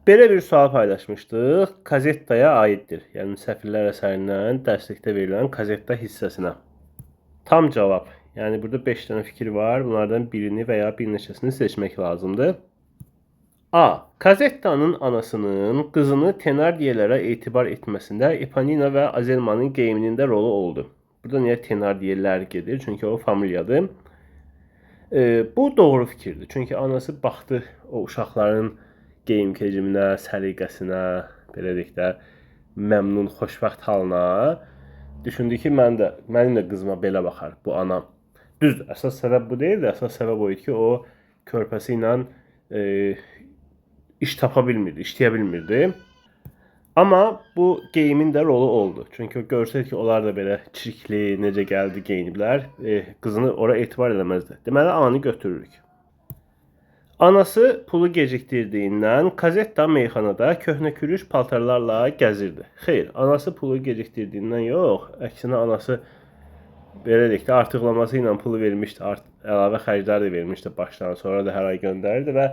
Belə bir sual paylaşmışdıq. Kazettaya aiddir. Yəni Səfirlər əsərindən dərslikdə verilən kazetta hissəsinə. Tam cavab. Yəni burada 5 dənə fikir var. Bunlardan birini və ya bir neçəsini seçmək lazımdır. A. Kazettanın anasının qızını Tenardiyelərə etibar etməsində Eponina və Azelmanın geyiminin də rolu oldu. Burada niyə Tenardiyelər gedir? Çünki o familiyadır. Bu doğru fikirdir. Çünki anası baxdı o uşaqların geyim keciminə, səliqəsinə, belə deyək də, məmnun, xoşbəxt halına. Düşündü ki, mənim də qızıma belə baxar bu anam. Düzdür, əsas səbəb bu deyil də, əsas səbəb o idi ki, o körpəsi ilə iş tapa bilmirdi, işləyə bilmirdi. Amma bu geyimin də rolu oldu. Çünki o görsəydi ki, onlar da belə çirkli, necə gəldi geyiniblər, qızını ora etibar eləməzdi. Deməli, ananı götürürük. Anası pulu gecikdirdiyindən Kazetta meyxanada köhnə kürüş paltarlarla gəzirdi. Xeyr, anası pulu gecikdirdiyindən yox, əksinə anası belə deyək də artıqlaması ilə pulu vermişdi, əlavə xərclər də vermişdi başdan, sonra da hər ay göndərirdi və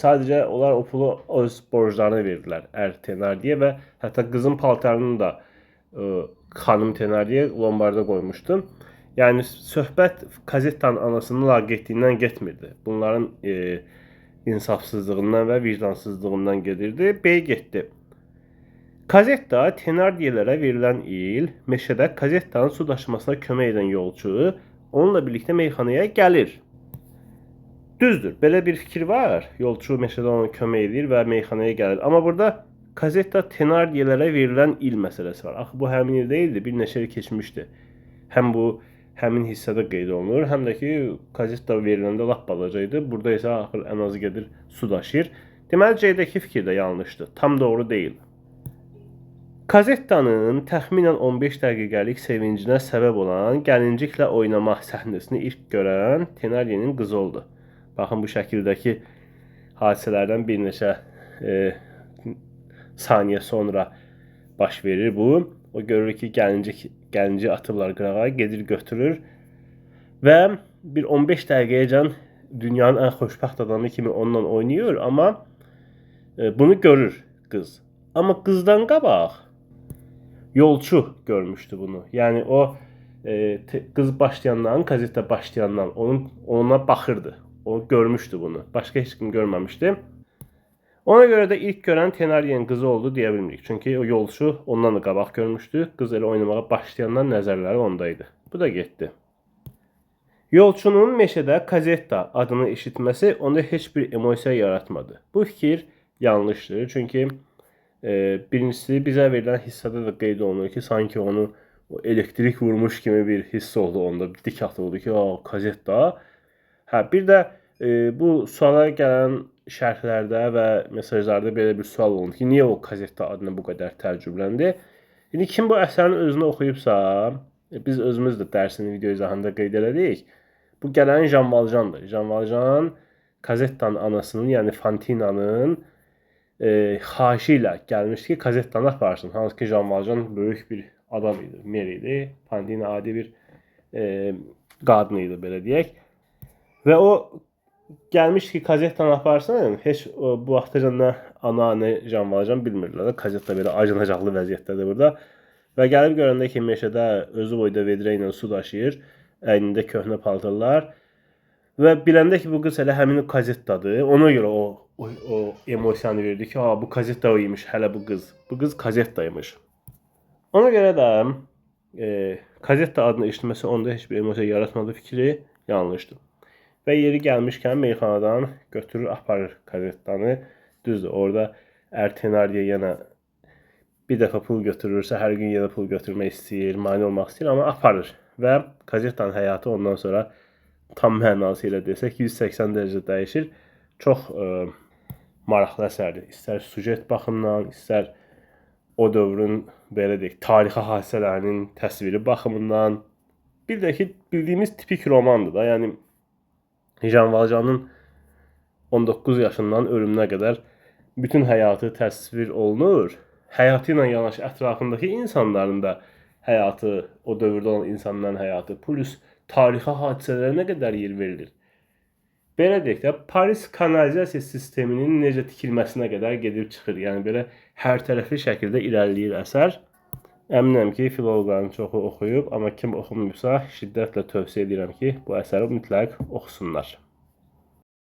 sadəcə onlar o pulu öz borclarına verdilər ər Tenardiyə və hətta qızın paltarını da xanım Tenardiyə lombarda qoymuşdu. Yəni söhbət Kazettanın anasının laqeydliyindən getmirdi. Bunların insafsızlığından və vicdansızlığından gedirdi. B getdi. Kazetta Tenardiyelərə verilən il meşədə Kazettanın su daşımasına kömək edən yolçu onunla birlikdə meyxanaya gəlir. Düzdür, belə bir fikir var. Yolçu meşədə ona kömək edir və meyxanaya gəlir. Amma burada Kazetta Tenardiyelərə verilən il məsələsi var. Axı bu həmin il deyildi, bir neçə il keçmişdi. Həm bu həmin hissədə qeyd olunur, həm də ki, kazetta veriləndə lap balaca idi. Burada isə axır ən azı gedir su daşıyır. Deməli, C-dəki fikir də yanlışdır. Tam doğru deyil. Kazettanın təxminən 15 dəqiqəlik sevincinə səbəb olan gəlinciklə oynama səhnəsini ilk görən Tenardiyenin qızı oldu. Baxın, bu şəkildəki hadisələrdən bir neçə saniyə sonra baş verir bu. O görür ki, gəlinci atıblar qırağa, gedir götürür və bir 15 dəqiqəyəcən dünyanın ən xoşbəxt adamı kimi onunla oynayır, amma bunu görür qız. Amma qızdan qabaq yolçu görmüşdü bunu. Yəni o qız başlayandan, kazetta başlayandan ona baxırdı. O görmüşdü bunu. Başqa heç kim görməmişdi. Ona görə də ilk görən Tenardiyenin qızı oldu deyə bilmirik. Çünki o yolçu ondan da qabaq görmüşdü. Qız elə oynamağa başlayandan nəzərləri ondaydı. Bu da getdi. Yolçunun meşədə Kazetta adını eşitməsi onda heç bir emosiya yaratmadı. Bu fikir yanlışdır. Çünki birincisi bizə verilən hissədə də qeyd olunur ki, sanki onu elektrik vurmuş kimi bir hiss oldu onda. Dik atıldı ki, Kazetta. Bir də bu suala gələn şərhlərdə və mesajlarda belə bir sual olundu ki, niyə o Kazetta adına bu qədər təəccübləndi? İndi kim bu əsərin özünü oxuyubsa, biz özümüz də dərsinin video izahında qeyd elədik. Bu gələn Jean Valjeandır. Jean Valjean Kazettanın anasının, yəni Fantinanın xahişi ilə gəlmişdi ki, Kazettanı aparsın. Hansı ki, Jean Valjean böyük bir adam idi, mer idi. Fantina adi bir qadın idi, belə deyək. Və o gəlmiş ki, Kazettanı aparsın, heç bu vaxtacan nə ana, nə Jean Valjean bilmirdilər. Kazetta belə acınacaqlı vəziyyətdədir burada. Və gəlib görəndə ki, meşədə özü boyda vedrə ilə su daşıyır, əynində köhnə paltarlar və biləndə ki, bu qız elə həmin Kazettadır. Ona görə o emosiyanı verdi ki, bu Kazetta o imiş, hələ bu qız. Bu qız Kazettaymış. Ona görə də Kazetta adını eşitməsi onda heç bir emosiya yaratmadı fikri yanlışdır. Və yeri gəlmişkən meyxanadan götürür, aparır Kazettanı. Düzdür, orada ər Tenardiyə yenə bir dəfə pul götürürsə, hər gün yenə pul götürmək istəyir, mane olmaq istəyir, amma aparır. Və Kazettanın həyatı ondan sonra tam mənası ilə desək 180 dərəcə dəyişir. Çox maraqlı əsərdir. İstər sujet baxımından, istər o dövrün belə deyək, tarixi hadisələrinin təsviri baxımından. Bir də ki, bildiyimiz tipik romandır da, yəni Jean Valjean'ın 19 yaşından ölümünə qədər bütün həyatı təsvir olunur. Həyatı ilə yanaşı ətrafındakı insanların da həyatı, o dövrdə olan insanların həyatı, plus tarixi hadisələrə nə qədər yer verilir. belə deyək də, Paris kanalizasiya sisteminin necə tikilməsinə qədər gedib çıxır. Yəni belə hər tərəfli şəkildə irəliləyir əsər. Əminəm ki, filoloqların çoxu oxuyub, amma kim oxumayıbsa, şiddətlə tövsiyə edirəm ki, bu əsəri mütləq oxusunlar.